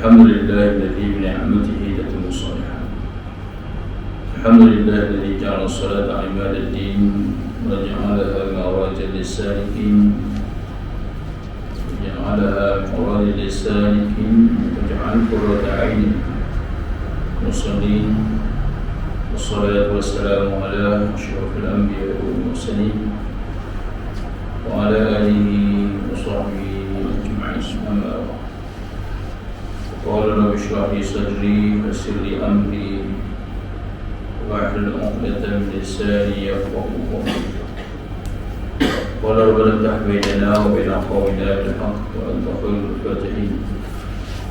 الحمد لله الذي بنعمته تتم الصالحات. الحمد لله الذي جعل الصلاة عماد الدين وجعلها مراجا للسالكين وجعل قرة عين المصلين، والصلاة والسلام على أشرف الأنبياء والمرسلين وعلى آله وصحبه أجمعين. أما بعد، قال رب اشرح لي صدري ويسر لي أمري واحلل عقدة من لساني يفقهوا قولي. قال ربنا افتح بيننا وبين قومنا بالحق وأنت خير الفاتحين.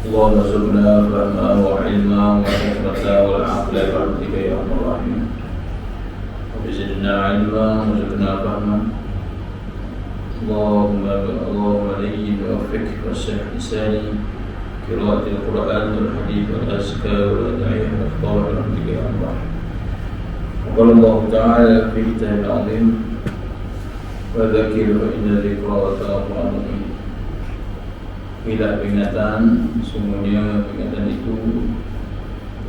اللهم ارزقنا فهما وعلما وحكمة والعقل برحمتك يا أرحم الراحمين. رب زدنا علما وارزقنا فهما. اللهم لين وفق وسع لساني قراءة القرآن والحديث والأذكار والأدعية واختار برحمتك يا أرحم الراحمين. وقال الله تعالى في كتابه العظيم: وذكر فإن الذكرى تنفع المؤمنين. Bila peringatan, sungguhnya peringatan itu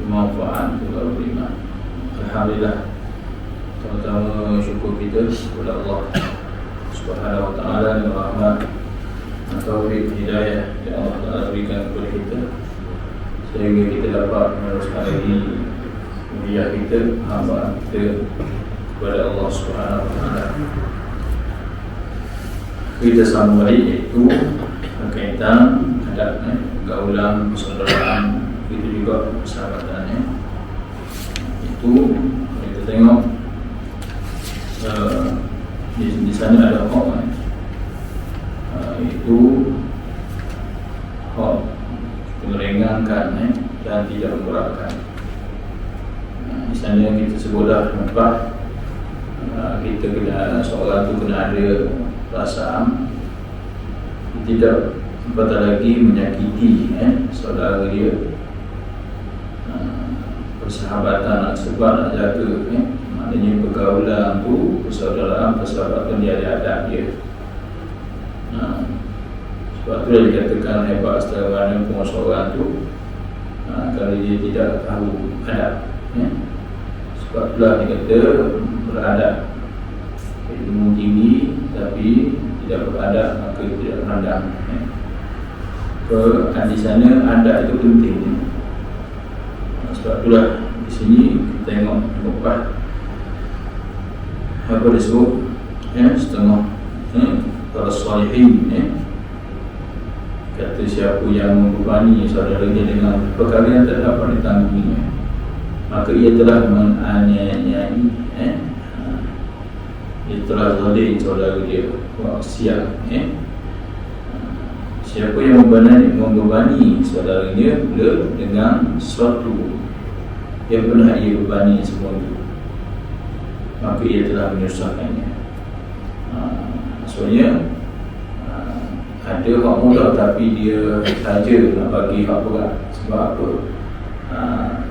bermanfaat untuk orang beriman. Alhamdulillah, pertama syukur kita kepada Allah Subhanahu wa ta'ala dan rahmat dan taufik hidayah yang Allah Ta'ala berikan kepada kita sehingga kita dapat meneruskan lagi kuliah kita, hamba kita kepada Allah Subhanahu wa ta'ala. Kita sambung balik iaitu berkaitan adab pergaulan, persaudaraan, itu juga persahabatannya. Itu kita tengok di sana ada hak itu hak meringankan dan tidak memberatkan. Di sana kita sebutlah nampak kita kena, seorang tu kena ada perasaan tidak apatah lagi menyakiti saudara dia. Persahabatan sebab nak jaga maknanya pergaulan tu, persaudaraan, persahabatan dia ada adab dia. Sebab tu dah dikatakan hebat setara mana pun seorang tu kalau dia tidak tahu adab. Sebab itulah dia kata beradab, ilmu tinggi tapi tidak beradab maka tidak pandang. Di sana adab itu penting. Sebab itulah di sini kita tengok lepas apa disebut setengah para salihin kata siapa yang membebani saudaranya dengan perkara yang tak dapat ditanggunginya maka ia telah menganiayai, dia telah zalim saudara dia. Siap siapa yang membebani saudaranya dengan sesuatu yang pernah ia bebani semua itu maka ia telah menyusahkannya. Maksudnya ada hak mudah tapi dia saja nak bagi hak berat. Sebab apa?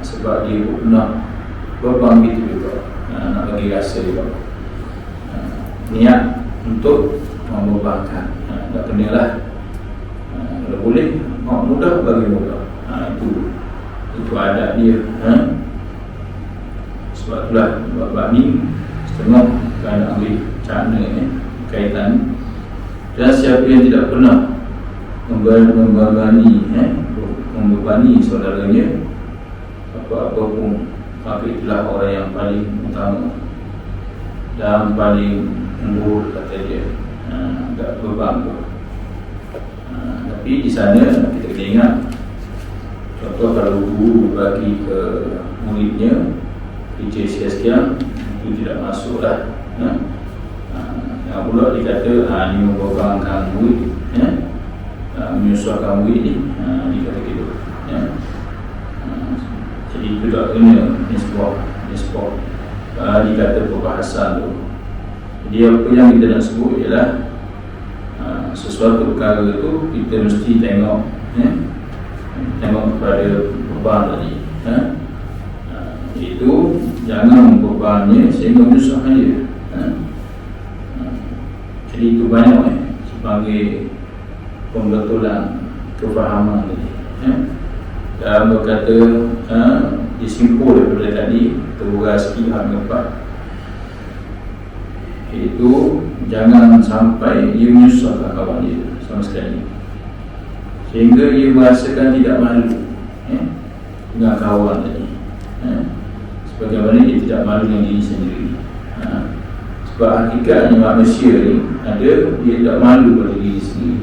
Sebab dia pernah beban gitu juga, nak bagi rasa juga, niat untuk membebankan. Tak kenalah kalau boleh hak mudah bagi mudah. Itu adab dia. Sebab itulah bab ni setengah kena ambil cara kaitan. Dan siapa yang tidak pernah membebani saudaranya apa-apa pun maka itulah orang yang paling utama dan paling unggul kata dia. Tak beban pun. Tapi di sana kita kena ingat, contoh kalau guru bagi ke muridnya kerja sekian-sekian itu tidak masuk lah. Yang pula dikata ini membebankan murid, menyusahkan murid ni, dikata gitu. Jadi itu tak kena nisbah dikata perbahasan tu. Jadi apa yang kita nak sebut ialah sesuatu perkara tu kita mesti tengok kepada beban tadi. Itu jangan membebannya sehingga menyusahkan dia. Jadi itu banyak sebagai pembetulan kefahaman tadi. berkata disimpul daripada tadi teruras pihak keempat, iaitu jangan sampai dia menyusahkan kawan dia sama sekali sehingga dia merasakan tidak malu dengan kawan tadi, sebagaimana dia tidak malu dengan diri sendiri. Sebab hakikatnya manusia ni ada, dia tak malu pada diri sendiri.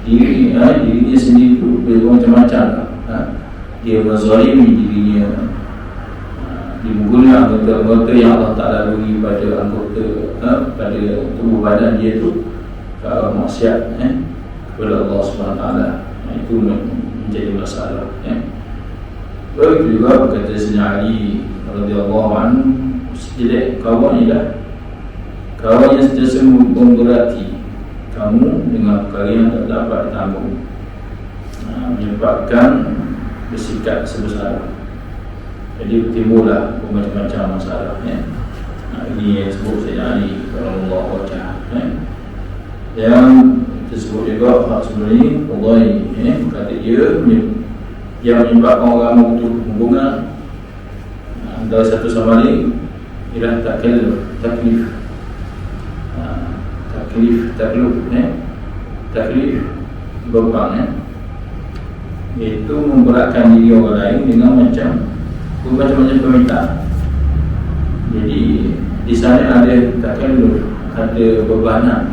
Dirinya sendiri tu macam-macam lah. Dia menzalimi dirinya, dia menggunakan anggota-anggota yang Allah Ta'ala beri pada anggota pada tubuh badan dia tu maksiat kepada Allah SWT. Itu menjadi masalah. Begitu juga berkata Sayyidina Ali radhiyallahu anhu, sejelek kawan ialah kawan yang sentiasa memberati kamu dengan perkara yang tak dapat ditanggung, menyebabkan bersikap sebesar. Jadi timbullah macam-macam masalah. Ini yang disebut Sayyidina Ali radhiyallahu anhu. Yang disebut juga hak sebenarnya Allah kata dia yang menyebabkan orang membutuh hubungan antara satu sama lain ialah taklif beban, iaitu memberatkan diri orang lain dengan macam-macam permintaan. Jadi di sana ada taklif, ada bebanan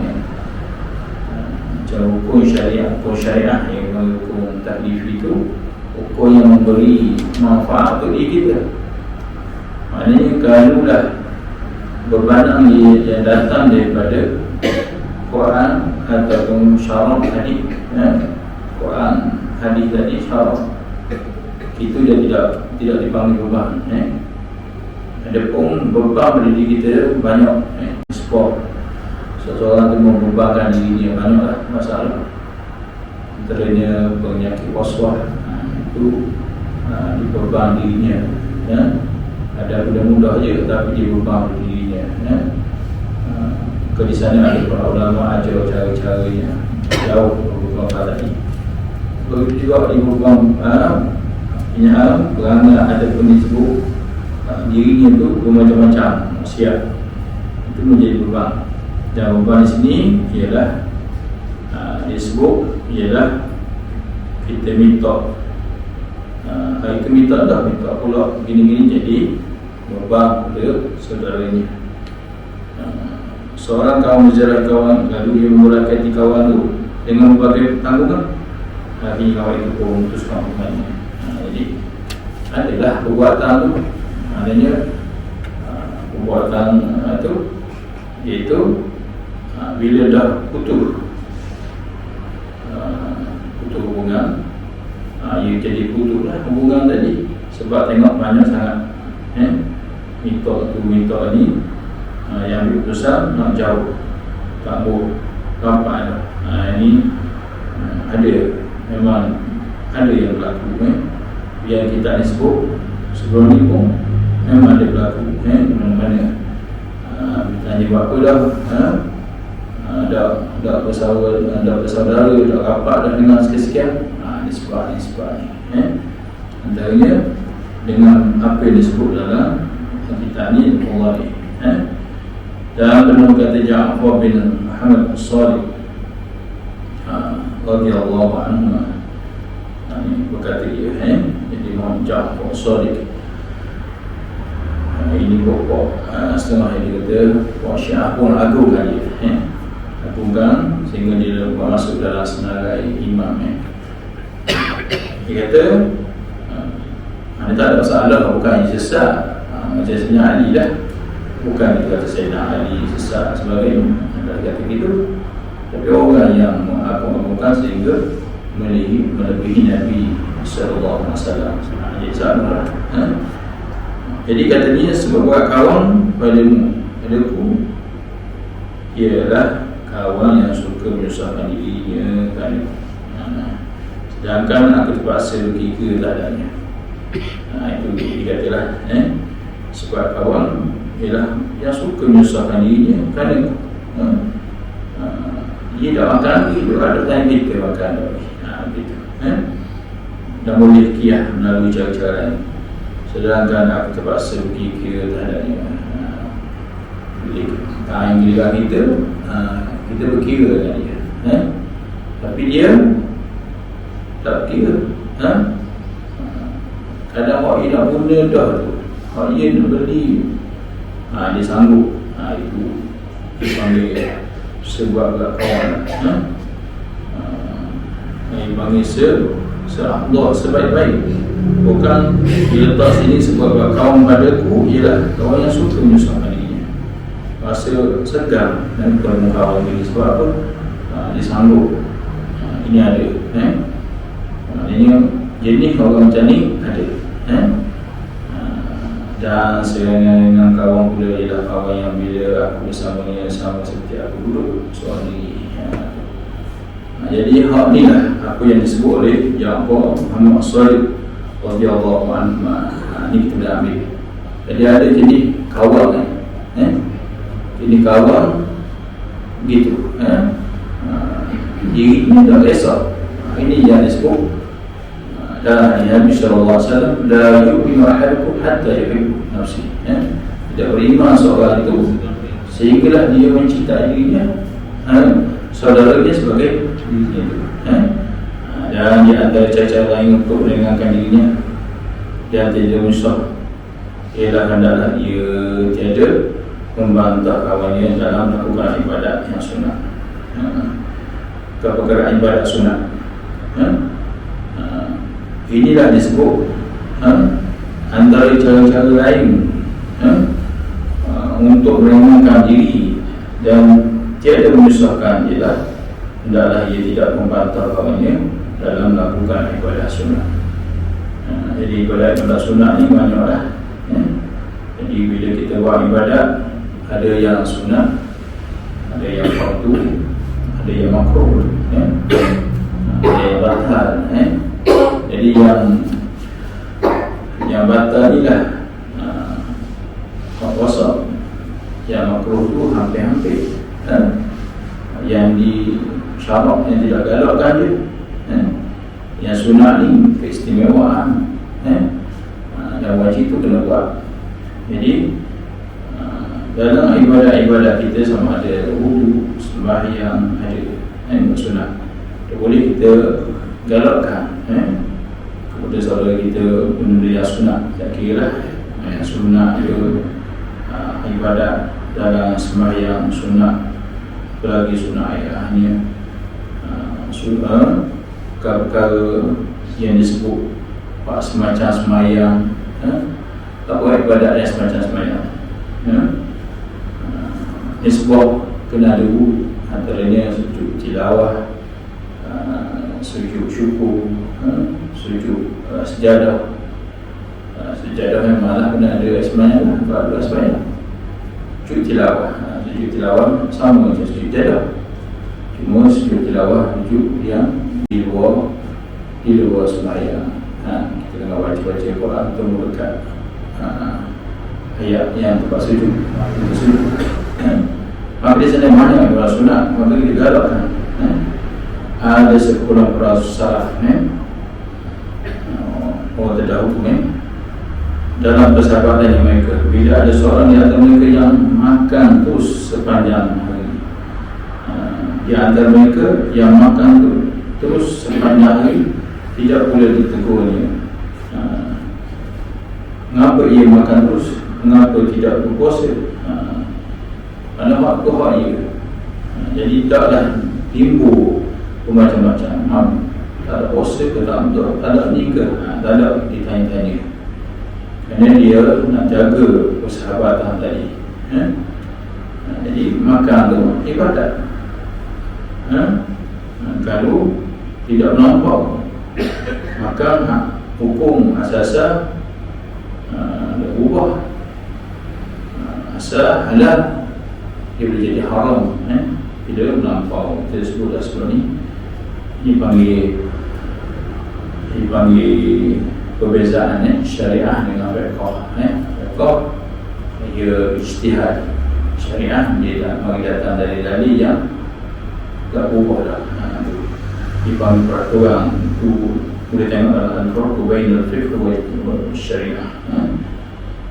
macam hukum syariah yang menghukum taklif itu, hukum yang memberi manfaat untuk diri kita. Maknanya kalaulah bebanan yang datang daripada Quran ataupun syarah hadis, Quran hadis tadi syarah, itu dia tidak dipanggil beban. Adapun beban pada diri kita banyak, sebab seseorang tu membebankan dirinya banyaklah masalah, antaranya penyakit waswas, itu dibeban dirinya. Ada mudah-mudah je tapi dia beban dirinya. Di sana ada para ulama ajar cara-caranya jauh beban tadi. Begitu juga di beban kerana ada pun disebut dirinya tu bermacam-macam maksiat, itu menjadi beban. Dan beban di sini ialah disebut ialah kita minta. Hari itu minta pula gini-gini, jadi beban pada saudaranya. Seorang kawan berjalan kawan, lalu dia memberatkan kawan tu dengan berbagai tanggungan, hari kawan itu pun memutuskan hukumannya. Jadi adalah perbuatan tu, maknanya perbuatan tu iaitu bila dah putus hubungan, ia jadi putuslah hubungan tadi sebab tengok banyak sangat minta ni yang diputuskan nak jauh, tak mau rapat. Ini ada, memang ada yang berlaku. Yang kita ni sebut sebelum ni pun memang ada berlaku. Mana-mana tanya buat apa dah, dah bersaudara, dah rapat dah dengan sekian-sekian, ni sebab ni. Antaranya dengan apa yang disebut dalam kitab ni Allah ni. Dan benar kata Ja'far bin Muhammad As-Sadiq radhiyallahu anhu, berkata dia, jadi Muhammad Ja'far As-Sadiq ini pokok setengah yang dia kata pokok Syiah pun agungkan dia, agungkan sehingga dia masuk dalam senarai imam. Dia kata dia tak ada masalah, bukan sesat macam Sayyidina Ali lah, bukan dia kata Sayyidina Ali sesat sebagainya, dia kata gitu. Tapi orang yang mengagungkan sehingga melebihi Nabi sallallahu alaihi wasallam, dia salah. Jadi katanya sebuah kawan padaku ialah kawan yang suka menyusahkan dirinya kan. Sedangkan aku terpaksa berkira terhadapnya. Itu dikatalah sebab kawan ialah yang suka menyusahkan dirinya kerana dia tak makan lagi, dia ada time kita makan lagi. Gitu. dan boleh kiyah melalui cara-cara ini. Sedangkan aku terpaksa pergi kira terhadapnya. Yang giliran kita, kita berkira dengan dia, tapi dia tak kira. Kadang hak dia nak guna dah tu, hak dia nak beli, dia sanggup. Itu dipanggil sebuah kawan. Dipanggil se-Allah, sebaik-baik. Bukan diletak sini sebuah kawan padaku ialah kawan yang suka menyusahkan dirinya, rasa segan dan bermukawan diri. Sebab apa? Dia sanggup. Ini ada. Jenis orang macam ni ada. Dan dengan kawan pula ialah kawan yang bila aku bersamanya sama seperti aku duduk seorang diri. Jadi hak ni lah apa yang disebut oleh Ja'far Muhammad Shadiq radhiyallahu anhu. Ni kita boleh ambil. Jadi ada jenis kawan jenis kawan gitu. Diri ni tak kisah. Ini yang disebut dan Nabi sallallahu alaihi wasallam, la yu'minu ahadukum hatta yuhibbu nafsi. Tidak beriman seorang itu sehinggalah dia mencintai dirinya saudaranya sebagai dirinya itu. Dan di antara cara lain untuk menenangkan dirinya dan tidak musuh ialah hendaklah ia tiada membantah kawannya dalam melakukan ibadat yang sunat. Perkara ibadat sunat, inilah disebut antara cara-cara lain untuk menenangkan diri dan tiada menyusahkan ialah hendaklah ia tidak membantah kawannya dalam melakukan ibadah sunat. Jadi ibadat sunat ni banyaklah. Jadi bila kita buat ibadat, ada yang sunat, ada yang fardu, ada yang makruh, ada yang batal. Jadi yang batal ni lah puasa, yang makruh tu hampir-hampir, yang disyarat yang tidak galakkan dia, yang sunat ni keistimewaan, yang wajib tu kena buat. Jadi dalam ibadat-ibadat kita sama ada wudu, sembahyang, ada sunat, boleh kita galakkan. Kepada saudara kita benda yang sunat, tak kira sunat itu ibadat dalam sembahyang sunat, apalagi sunat ayahnya, perkara yang disebut semacam sembahyang, apa ibadat yang semacam sembahyang, nisbah kena ada wudu, antaranya sujud tilawah, sujud syukur, sujud sejadah. Sejadah yang malah kena ada semayang, ada semayang. Sujud tilawah, sujud tilawah sama macam sujud sejadah, cuma sujud tilawah sujud yang di luar semayang. Kita tengah baca Quran, temu dekat ayat yang tempat sujud, maka di sana banyak ibadah sunat, maka kita galakkan. Ada sekurang para salaf orang terdahulu dalam persahabatan mereka, bila ada seorang di antara mereka yang makan terus sepanjang hari, di antara mereka yang makan terus sepanjang hari, tidak boleh ditegurnya. Mengapa ia makan terus? Mengapa tidak berpuasa? Mana waktu hak ia? Jadi taklah timbul macam-macam. Tak ada puasa ke tak betul, tak ada nikah, tak ada ditanya-tanya. Kerana dia nak jaga persahabatan tadi. Jadi makan tu ibadat. Kalau tidak melampau, maka hukum asasa berubah. Asal halal dia boleh jadi haram bila melampau. Kita sebutlah sebelum ni, dipanggil perbezaan syariah dengan fiqh. Fiqh ia ijtihad, syariah dia mari datang dari dalil yang tak berubah dah. Dipanggil peraturan itu boleh tengok al-farq bain al-fiqh wa syariah.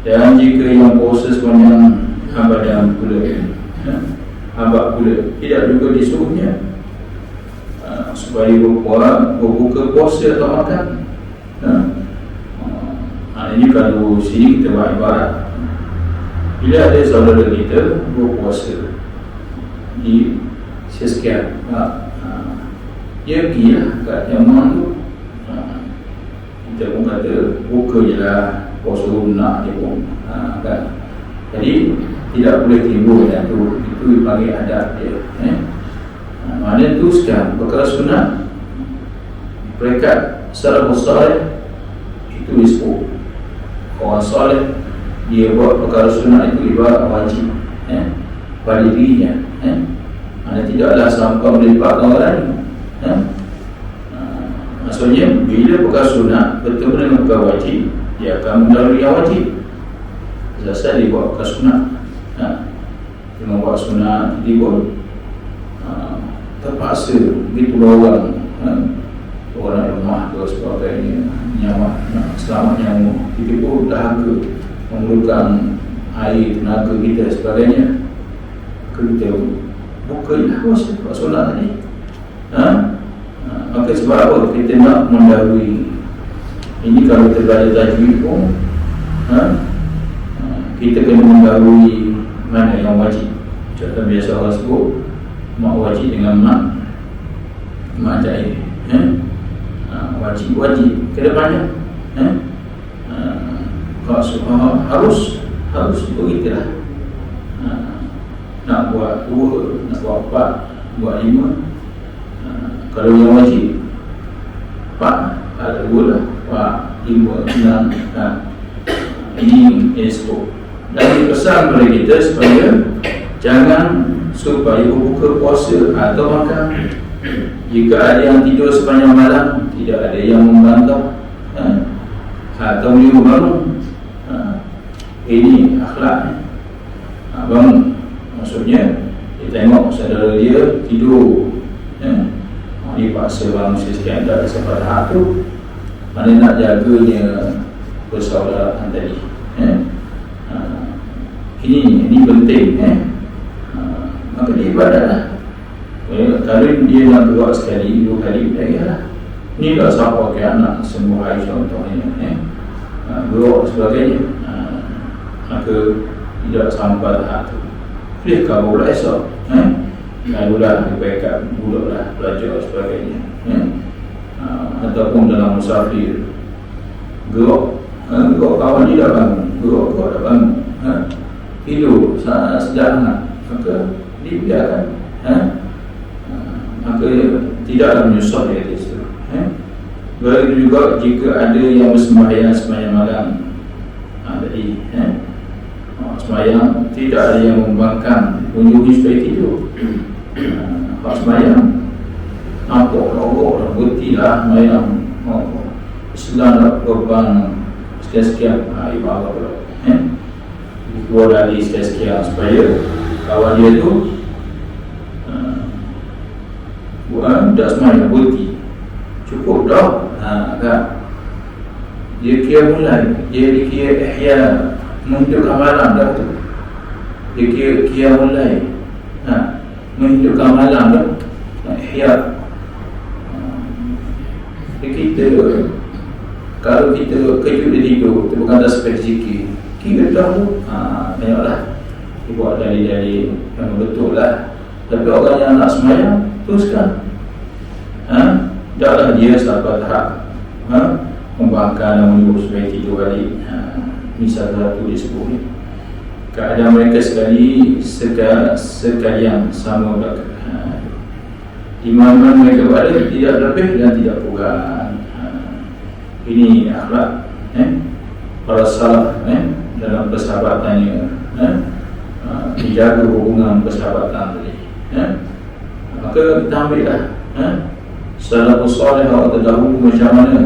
Dan jika yang puasa sepanjang abadan pula, abad pula, tidak juga disuruhnya supaya berbuka puasa atau makan. Ini kalau sini kita buat ibarat, bila ada saudara kita berpuasa di sekian, dia pergilah kat Yaman tu, kita pun kata buka je lah, puasa nak dia pun, kan? Jadi tidak boleh timbul yang tu, itu dipanggil adat dia. Maknanya tu sekian perkara sunat, peringkat salafus salih itu disebut orang salih, dia buat perkara sunat itu ibarat wajib pada dirinya. Maknanya tidaklah sampai melibatkan orang lain. Maksudnya bila perkara sunat bertemu dengan perkara wajib, dia akan mendahului yang wajib. Selesai dia buat perkara sunat, dia membuat sunat, dia pun terpaksa begitu orang orang lemah ke sebagainya, nyawa selamat nyamuk, kita pun dahaga memerlukan air, tenaga kita sebagainya, kita bukalah puasa solat tadi. Maka sebab apa kita nak mendahului ini? Kalau kita belajar tajwid pun kita kena mendahului mana yang wajib. Contoh biasa orang sebut mak wajib dengan mak jahil, wajib kena panjang, harus begitulah. Nak buat 2, nak buat 4, buat 5. Kalau yang wajib 4, ada 2 lah, 4, 5, 6. Ini disebut. Dan dipesan kepada kita supaya jangan supaya berbuka puasa atau makan. Jika ada yang tidur sepanjang malam, tidak ada yang membantah atau menyuruh bangun. Ini akhlak. Bangun, maksudnya dia tengok saudara dia tidur, dia paksa bangun sekian, tak ada sampai tahap tu. Mana nak jaganya persaudaraan tadi. Ini penting. Maka dia ibadahlah. Kalau dia nak keluar sekali, 2 kali, lah. Ni tak siapa ke anak sembuh hari contohnya, keluar sebagainya. Maka tidak sampai tahap tu. Boleh kabur pula esok, lalulah dibaikan, duduklah belajar sebagainya, ataupun dalam musafir, gerok kawan dia dah bangun, gerok dah bangun, tidur sedang, maka dibiarkan, maka tidaklah menyusah dia di situ. Begitu juga jika ada yang bersembahyang sepanjang malam, jadi sembahyang tidak ada yang membangkang kunjungi supaya tidur. Kalau sembahyang nampak lorok dan berhenti lah sembahyang, sedang nak beban sekian-sekian, ibarat pula keluar dari sekian-sekian supaya kawan dia tu tak sembahyang, berhenti, cukup dah, kan? Dia kira mulai, dia dikira ihya, menghidupkan malam dah tu. Dia kira mulai menghidupkan malam dah, ihya. Kita kalau kita kejut dia tidur, kita bukan tak sepek zikir, kira tahu, tengoklah dia buat dalil-dalil yang betul lah. Tapi orang yang nak sembahyang teruskan, taklah dia sampai tahap membangkang dan menyuruh supaya tidur balik. Misal satu disebut ni, keadaan mereka sekalian sama belakang. Di mana mereka berada tidak lebih dan tidak kurang. Ini akhlak para salaf dalam persahabatannya, dijaga hubungan persahabatan tadi. Maka kita ambillah salafus salih atau dahulu macam mana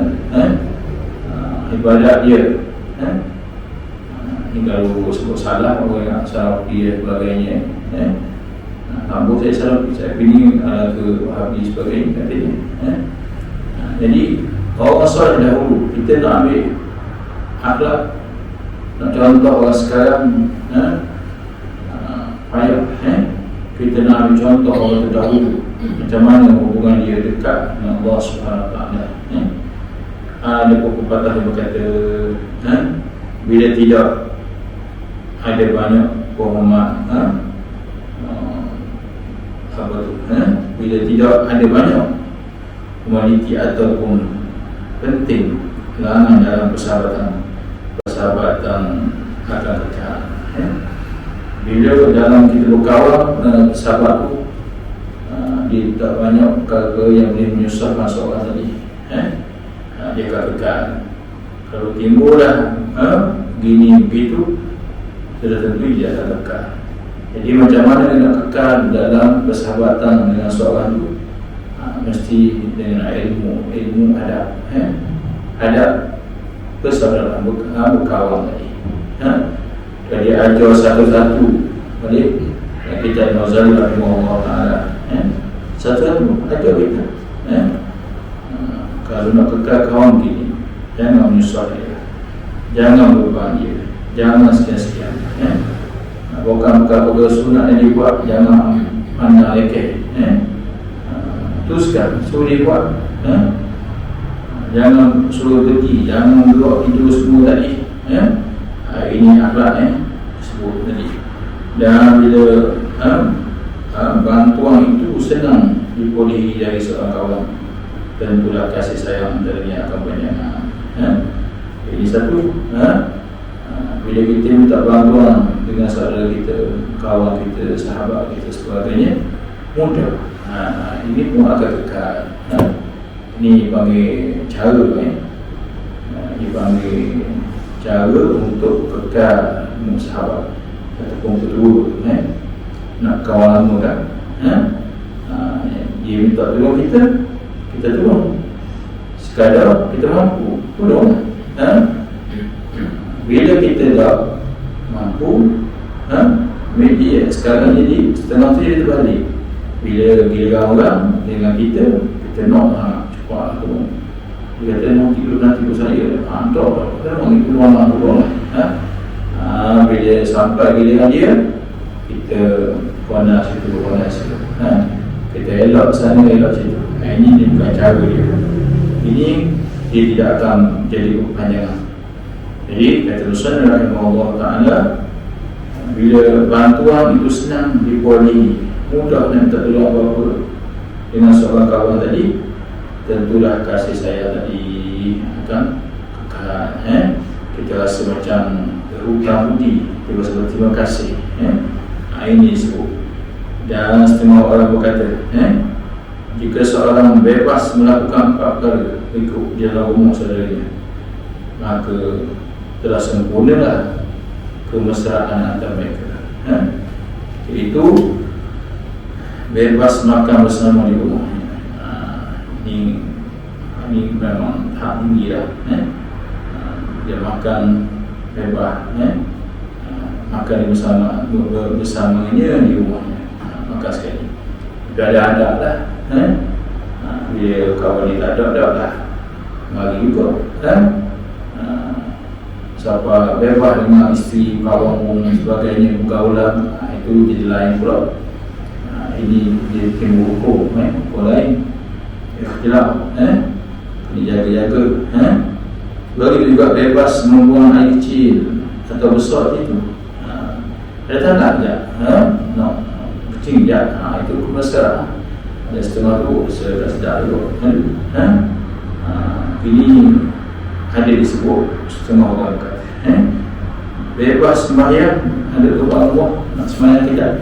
ibadat dia. Ini kalau sebut salah, orang yang salafi dan sebagainya, tambah saya salafi, saya pilih ke Wahabi sebagainya, katanya. Jadi orang soleh dahulu. Kita nak ambil akhlak, nak contoh orang sekarang, payah. Kita nak ambil contoh orang terdahulu, macam mana hubungan dia dekat dengan Allah Subhanahu Wa Taala. Ada pepatah yang berkata, bila tidak ada banyak pengumuman, bila tidak ada banyak kualiti ataupun penting langan dalam persahabatan akan kekal. Bila dalam kita berkawan dengan sahabat tu, dia tak banyak perkara yang boleh menyusahkan seorang tadi, dia akan kekal. Kalau timbullah gini begitu, sudah tentu dia akan kekal. Jadi macam mana nak kekal dalam persahabatan dengan seorang tu? Mesti dengan ilmu adab, adab persaudaraan berkawan tadi. Jadi ajar satu-satu balik. Kita Al-Ghazali rahimahullah ta'ala, satu-satu ajar kita. Kalau nak kekal kawan gini, jangan menyusah dia, jangan beban dia, jangan sekian-sekian. Bukan sunat yang dibuat, jangan pandang lekeh. Teruskan, suruh dia buat. Jangan suruh berhenti, jangan duduk tidur semua tadi. Ini akhlak sebut tadi. Dan bila bantuan itu senang diperolehi dari seorang kawan, tentulah kasih sayang antaranya akan banyak. Jadi satu, bila kita minta bantuan dengan saudara kita, kawan kita, sahabat kita, sebagainya, mudah. Ini pun akan kekal. Ini panggil cara, dipanggil cara untuk kekal sahabat ataupun kedua. Nak kawan lama kan, dia minta tolong kita, kita tolong sekadar kita mampu, tolong. Bila kita dah mampu, media sekarang jadi setengah tu dia terbalik. Bila giliran orang dengan kita nak cepat tolong. Dia kata nanti saya hantar, kita nak ikut orang tolong. Bila sampai giliran dia, kita panas situ. Kita elak sana, elak situ. Ini bukan cara dia. Ini dia tidak akan jadi kepanjangan. Jadi kata Rasulullah rahimahullah ta'ala, bila bantuan itu senang diperolehi, mudah nak minta tolong apa-apa dengan seorang kawan tadi, tentulah kasih saya tadi akan kekal. Kita rasa macam hutang budi, kita rasa berterima kasih. Ini disebut. Dan setengah orang berkata, jika seorang bebas melakukan empat perkara ikut jalan umum saudaranya, maka telah sempurnalah kemesraan antara mereka. Iaitu bebas makan bersama di rumah. Ini memang tahap tinggi lah. Dia makan bebas, makan bersamanya di rumahnya, makan sekali. Dia ada adab lah. Dia kawan dia tak ada lah, mari juga. Siapa bebas dengan isteri, kawan dan sebagainya, pergaulan, itu jadi lain pula. Ini dia timbul hukum, hukum lain. Ikhtilaf, kena jaga-jaga. Begitu juga bebas membuang air kecil atau besar itu. Datang tak sekejap, kecil sekejap, itu kemesraan. Ada setengah tu, sedar dulu. Ini ada disebut setengah orang kata. Bebas sembahyang, ada tuan Allah nak sembahyang tidak.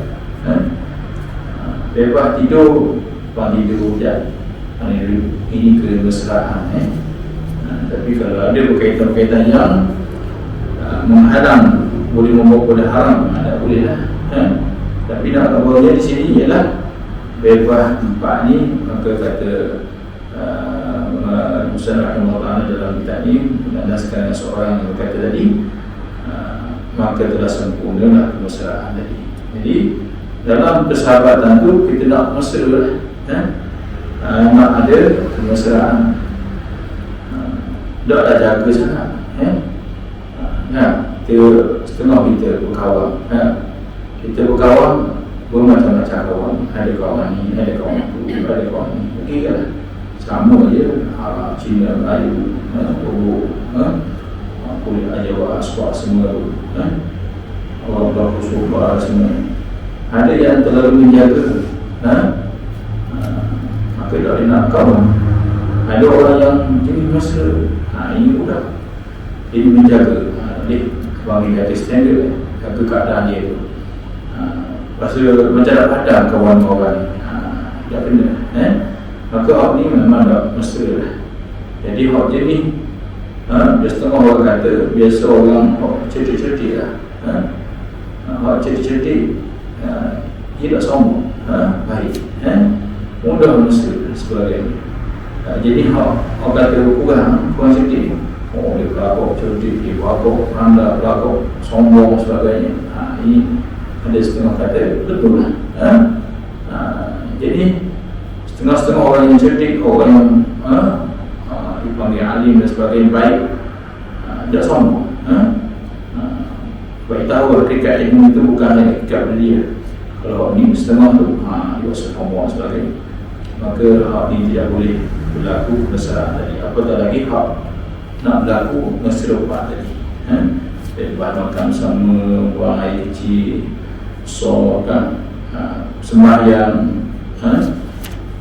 Bebas tidur, tidur sekejap. Ini kemesraan. Tapi kalau ada berkaitan-berkaitan yang menghalang, boleh membawa pada haram, tak boleh lah. Tapi nak kabarnya di sini ialah bebas tempat ni, maka kata Musa rahimahullah dalam kitab ni menandaskan seorang yang berkata tadi, maka telah sempurnalah kemesraan tadi. Jadi dalam persahabatan tu kita nak mesra lah, nak ada kemesraan. tak ada jaga sangat. Kita setengah kita berkawan. Kita berkawan bermacam-macam kawan. Ada kawan ni, ada kawan tu, ada kawan ni. Okey kan? Sama je. Cina, Melayu, Togo, kulit Jawa, Aswak semua tu. Orang berlaku Subah semua. Ada yang terlalu menjaga. Maka tak boleh nak kawan. Ada orang yang jenis mesra. Ini budak. Dia menjaga. Dia bagi kata standard. Jaga keadaan dia tu. Rasa macam nak padam kawan-kawan ni. Tak kena. Maka hak ni memang tak mesra lah. Jadi hak je ni dia setengah orang kata biasa orang cerdik-cerdik lah. Hak cerdik-cerdik dia tak sombong. Baik. Mudah mesra sebagainya. Jadi hak kata kurang cerdik. Dia berlaku cerdik, dia berlaku rendah, berlaku sombong sebagainya. Ini ada setengah kata betul lah. Jadi setengah-setengah orang yang cerdik, orang yang dipanggil alim dan sebagainya baik, tidak sombong. Baik tahu hakikat ilmu itu bukan hakikat dia. Kalau ni setengah tu dia sombong sebagainya, maka hak ni tidak boleh berlaku besar tadi. Apatah lagi hak nak berlaku serupa tadi. Lepas makan sama, buang air kecil, kan, sembahyang,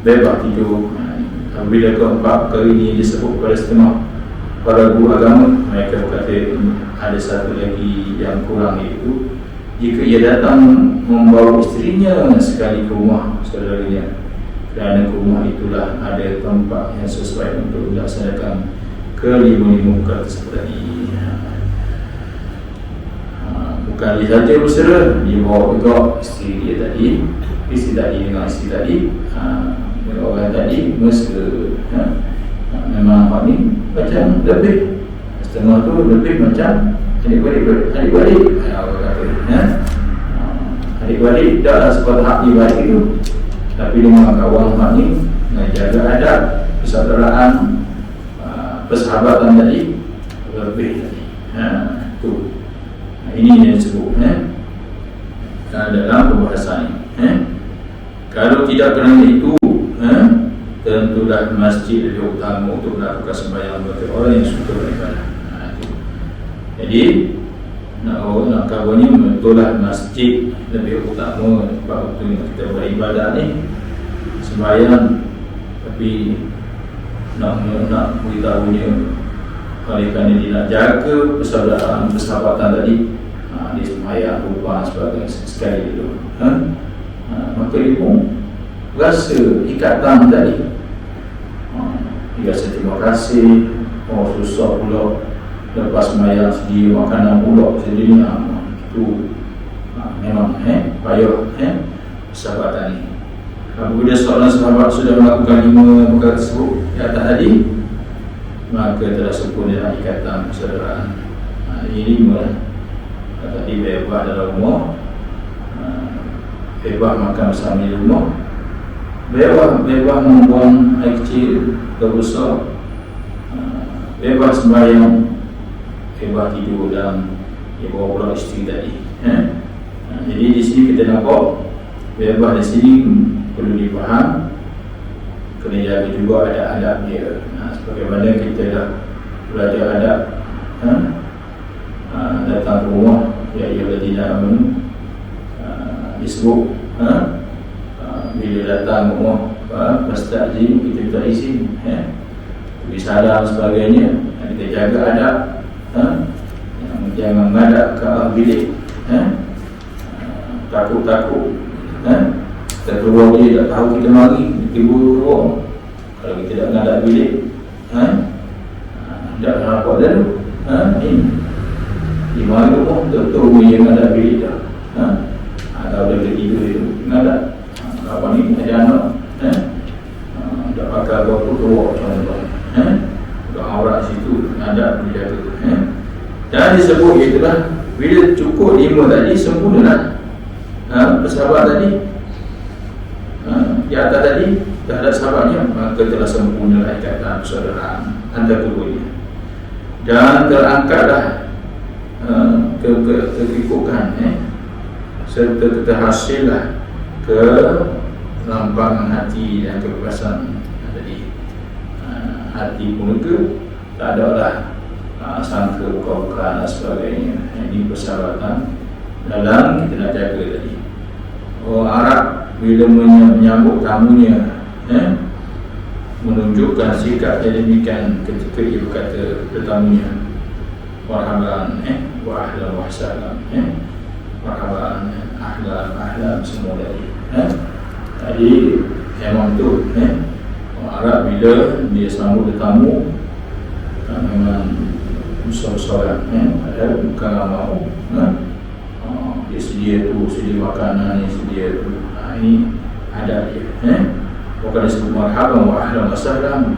bebas tidur. Bila keempat kali ini disebut pada setengah para guru agama, mereka berkata ada satu lagi yang kurang, iaitu jika ia datang membawa isterinya sekali ke rumah saudaranya, kerana ke rumah itulah ada tempat yang sesuai untuk dilaksanakan kelima-lima perkara tersebut tadi. Bukan dia saja bersera, dia bawa juga isteri dia tadi, isteri tadi dengan isteri tadi, dengan orang tadi mesra. Memang hak ni macam lebih, setengah tu lebih macam adik-beradik. Orang kata adik-beradik taklah seperti hak adik-beradik tu, tapi dengan kawan hak ni jaga adab, persaudaraan, persahabatan tadi lebih tadi. Tu. Ini yang disebut dalam perbahasan ini. Kalau tidak kerana itu, tentulah masjid lebih utama untuk melakukan sembahyang bagi orang yang suka beribadah. Jadi nak kawannya betullah masjid lebih utama waktu kita beribadah ni, sembahyang. Tapi nak beritahunya oleh kerana dia nak jaga persaudaraan, persahabatan tadi, dia sembahyang rupa sebagainya sekali dulu. Maka dia pun rasa ikatan tadi. Dia rasa terima kasih. Susah pula lepas sembahyang sedia makanan pula sendiri. Itu memang payah persahabatan ni. Apabila seorang sahabat sudah melakukan 5 perkara tersebut di atas tadi, maka telah sempurna ikatan persaudaraan. Ini 5 lah. Tadi bebas dalam rumah, bebas makan bersama di rumah, bebas membuang air kecil ke besar, bebas sembahyang, bebas tidur dan bawa pulang isteri tadi. Jadi di sini kita nampak bebas di sini perlu dipaham, kena jaga juga adab-adab dia. Sebagaimana kita dah belajar adab, datang ke rumah, ya ayyuhallazina amanu, disebut bila datang ke rumah, fasta'zinu, kita minta izin, beri salam sebagainya. Kita jaga adab, jangan menghadap ke arah bilik, takut-takut, kita keluar dia tak tahu kita mari, tiba keluar. Kalau kita tak menghadap bilik, tak nampak lalu, ini di mana rumah betul-betul rumah yang menghadap bilik dah. Kalau dia tidur itu menghadap, apa ni, ada anak, tak pakai apa-apa keluar contoh, aurat situ menghadap dia tu. Dan disebut itulah bila cukup 5 tadi, sempurnalah persahabat tadi, di atas tadi dah ada sahabatnya, maka telah sempurnalah ikatan persaudaraan antara keduanya. dan terangkatlah kekikukan serta keterhasillah ke lampangan hati dan kebebasan tadi. Hati pun ke tak ada lah sangka bukan dan sebagainya. Ini persahabatan dalam kita nak jaga tadi. Orang Arab bila menyambut tamunya menunjukkan sikap yang demikian ketika dia berkata tetamunya marhaban wa ahlan wa sahlan marhaban ahlan semua tadi. Jadi memang tu orang Arab bila dia sambut tetamu memang besar-besaran bukan ramah dia sedia tu, sedia makanan ni, sedia tu. Ini ada dia bukan disebut marhaban wa ahlan wa sahlan.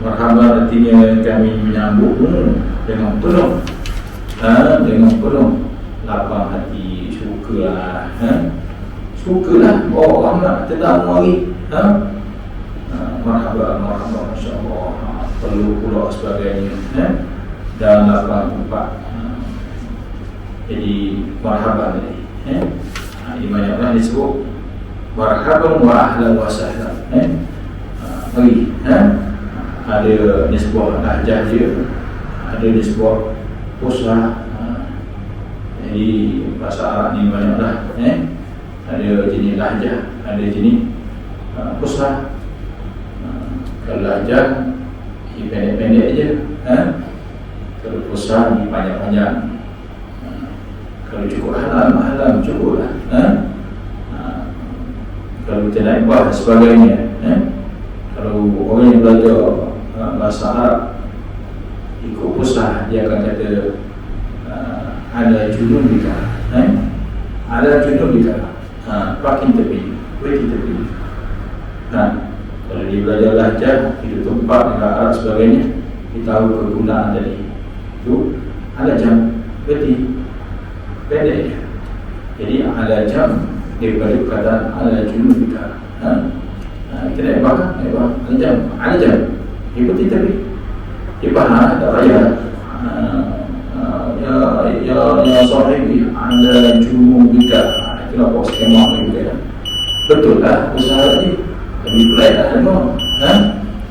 Marhaban artinya kami menyambutmu dengan penuh dengan penuh lapang hati, sukalah sukalah orang nak tetamu hari marhaban masya-Allah perlu pula sebagainya dan lapang tempat. Jadi marhaban tadi ini banyaklah disebut marhaban wa ahlan wa sahlan. Hari ada nisbah lahjah dia, ada nisbah fusha. Jadi bahasa Arab ni banyaklah ada jenis lahjah, ada jenis fusha. Kalau lahjah dia pendek-pendek je, kalau fusha dia panjang-panjang. Kalau cukup halam cukuplah. Kalau kita naik bah sebagainya. Kalau orang yang belajar bahasa Arab ikut fusha, dia akan kata ada junun bika, ada junun bika, pakin tepi, waiting tepi. Kalau dia belajar lahjah itu tempat negara Arab sebagainya, dia tahu kegunaan tadi. Itu ada jam berarti pendek. Jadi ada jam daripada perkataan ada junun bika. Kita nak ada jam ikuti tapi dia faham tak payah ya sahibi ada junun bika. Itulah bos skema juga. Betul lah usaha ni lebih baik tak ada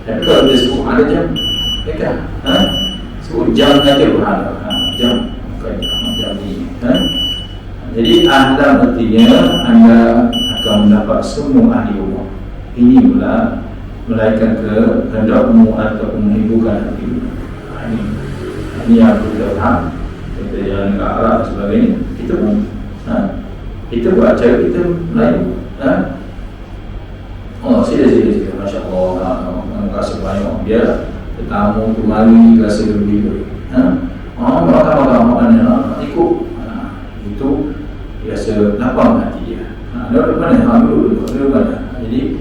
tapi kalau dia sebut ada jam mereka sebut jam saja berada jam bukan jam ni. Jadi ahlan artinya anda akan mendapat semua ahli rumah. Ini pula melaikan kehendakmu atau menghiburkan hatimu. Ini yang kita faham. Kita jalan ke Arab dan sebagainya. Kita pun kita buat cara kita Melayu. Sila Masya Allah. Terima kasih banyak. Biar tetamu tu mari rasa gembira. Makan ikut. Itu biasa lapang hati dia. Dari mana? Dulu mana? Jadi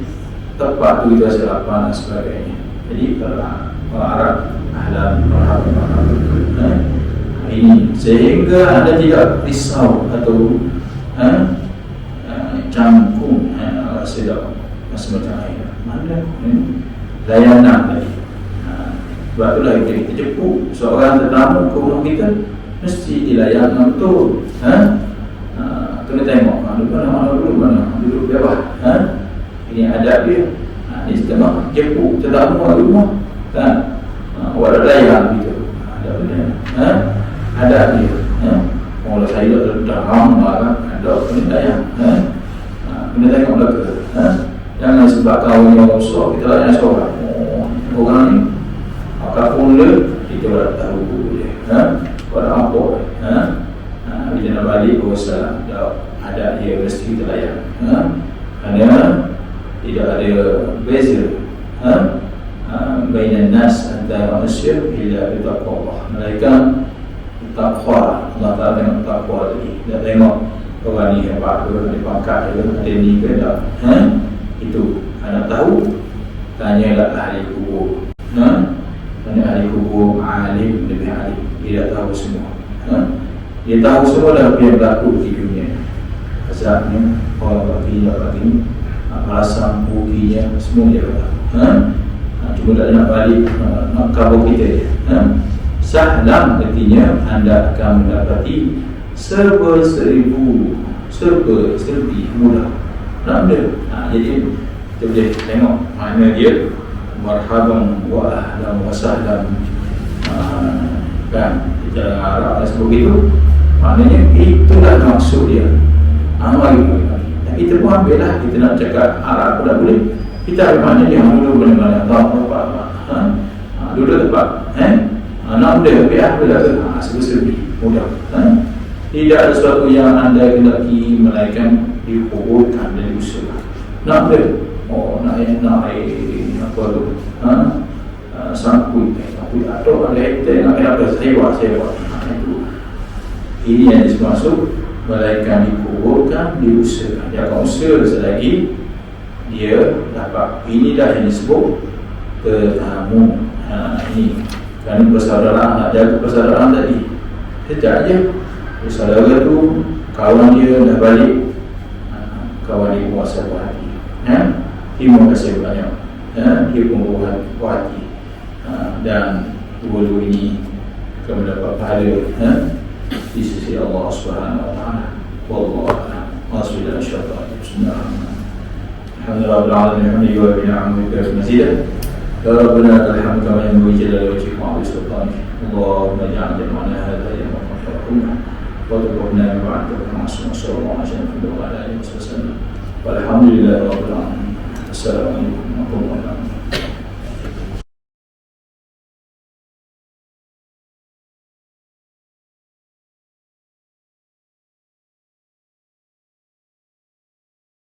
tepat tu kita rasa lapang dan sebagainya. Jadi kalau orang Arab ahlan marhaban ini sehingga anda tidak risau atau cangkung sedap semacam air mana layanan tadi. Sebab itulah kita jemput seorang tetamu ke rumah kita mesti dilayan betul. Kena tengok duduk bawah. Ini adab dia. Ini setengah jemput tetamu ke rumah awak layan gitu. Adab dia. Kalau saya dah ramah ada kena layan. Kena tengok belakang. Jangan sebab kawan yang besar kita layan seorang. Orang ni apapun kita dah tahu dia. Pada apa bila nak balik bersalam ada dia mesti kita layan. Kerana tidak ada beza bainan nas antara manusia bila bertakwa Allah. Mereka takwa Allah Ta'ala tengok takwa tadi. Dia tengok orang ni hebat ke, ada pangkat ke, ada ni ke tak. Itu anda tahu, tanyalah ahli kubur. Tanya ahli kubur, alim lebih alim. Dia tahu semua. Dia tahu semua dah apa yang berlaku di dunia. Azabnya, orang bagi alasan ruginya, semua dia tahu. Cuma tak nak balik nak kabur kita je. Sahlam artinya anda akan mendapati serba seribu, serba serbi mudah. Tak ada. Jadi kita boleh tengok mana dia marhaban wa ahlan wa sahlan. Kan cara Arab sebut begitu, maknanya itulah maksud dia. Tapi kita pun ambil lah, kita nak cakap Arab pun tak boleh. Kita ambil makna dia dulu mana-mana dulu tempat nak benda biar bila tu serba-serbi mudah. Tidak ada sesuatu yang anda hendaki melainkan dikuburkan dan diusaha. Nak benda nak apa tu sangkut atau ada hektar nak kena apa sewa itu. Ini yang dimaksud melainkan dikuburkan diusaha. Dia akan usaha selagi dia dapat. Ini dah yang disebut tetamu. Ini kerana persaudaraan, nak jaga persaudaraan tadi sekejap je bersaudara tu kawan dia dah balik, kawan dia puasa buah hati, terima kasih banyak, dia pun buah hati, dan dua-dua ini akan mendapat pahala di sisi Allah Subhanahu Wa Taala. Wallahu a'lam. Bismillahirrahmanirrahim. Alhamdulillah rabbil alamin wa bi'amrika mazidah. Ya Rabbana alhamdu kama yanbaghi jalali wajhika wa 'ala sultanik. Allahumma ij'al jam'ana hadha yawman marhamna wa taqabbal ba'da ma'asum sallallahu alaihi wa sallam. Walhamdulillahi rabbil alamin. Assalamualaikum warahmatullahi wabarakatuh.